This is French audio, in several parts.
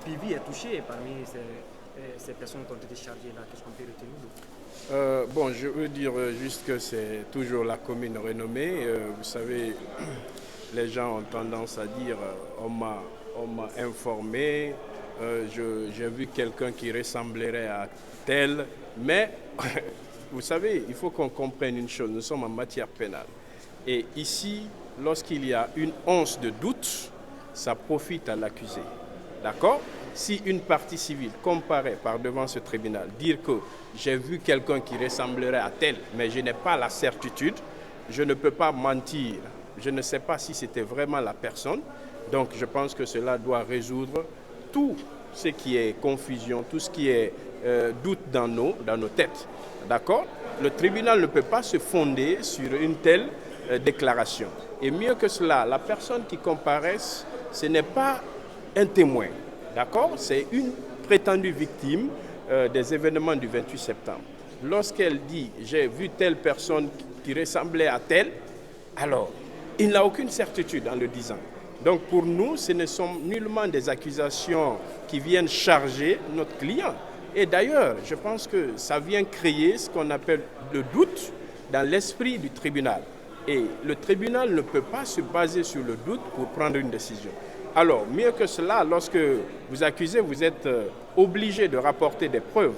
Pivi est touché parmi ces personnes qui ont été chargées là. Qu'est-ce qu'on peut retenir? Bon, je veux dire juste que c'est toujours la commune renommée. Vous savez, les gens ont tendance à dire on m'a informé, j'ai vu quelqu'un qui ressemblerait à tel, mais vous savez, il faut qu'on comprenne une chose, nous sommes en matière pénale. Et ici, lorsqu'il y a une once de doute, ça profite à l'accusé. D'accord? Si une partie civile comparaît par devant ce tribunal, dire que j'ai vu quelqu'un qui ressemblerait à tel, mais je n'ai pas la certitude, je ne peux pas mentir, je ne sais pas si c'était vraiment la personne. Donc je pense que cela doit résoudre tout ce qui est confusion, tout ce qui est doute dans nos têtes. D'accord? Le tribunal ne peut pas se fonder sur une telle déclaration. Et mieux que cela, la personne qui comparaisse, ce n'est pas un témoin. D'accord? C'est une prétendue victime des événements du 28 septembre. Lorsqu'elle dit « j'ai vu telle personne qui ressemblait à telle », alors il n'a aucune certitude en le disant. Donc pour nous, ce ne sont nullement des accusations qui viennent charger notre client. Et d'ailleurs, je pense que ça vient créer ce qu'on appelle le doute dans l'esprit du tribunal. Et le tribunal ne peut pas se baser sur le doute pour prendre une décision. Alors, mieux que cela, lorsque vous accusez, vous êtes obligé de rapporter des preuves.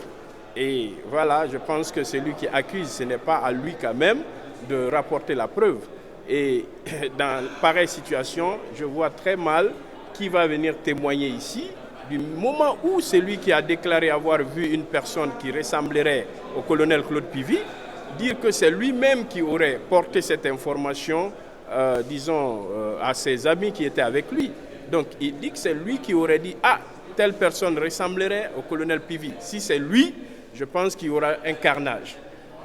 Et voilà, je pense que celui qui accuse, ce n'est pas à lui quand même de rapporter la preuve. Et dans pareille situation, je vois très mal qui va venir témoigner ici. Du moment où celui qui a déclaré avoir vu une personne qui ressemblerait au colonel Claude Pivi, dire que c'est lui-même qui aurait porté cette information, à ses amis qui étaient avec lui. Donc il dit que c'est lui qui aurait dit « Ah, telle personne ressemblerait au colonel Pivi ». Si c'est lui, je pense qu'il y aura un carnage.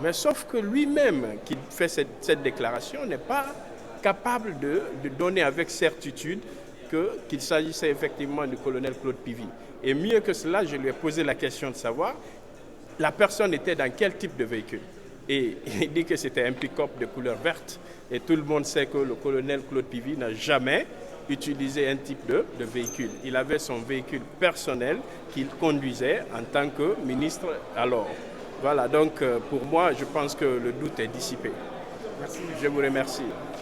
Mais sauf que lui-même qui fait cette déclaration n'est pas capable de donner avec certitude qu'il s'agissait effectivement du colonel Claude Pivi. Et mieux que cela, je lui ai posé la question de savoir la personne était dans quel type de véhicule. Et il dit que c'était un pick-up de couleur verte. Et tout le monde sait que le colonel Claude Pivi n'a jamais utilisé un type de véhicule. Il avait son véhicule personnel qu'il conduisait en tant que ministre alors. Voilà, donc pour moi, je pense que le doute est dissipé. Merci. Je vous remercie.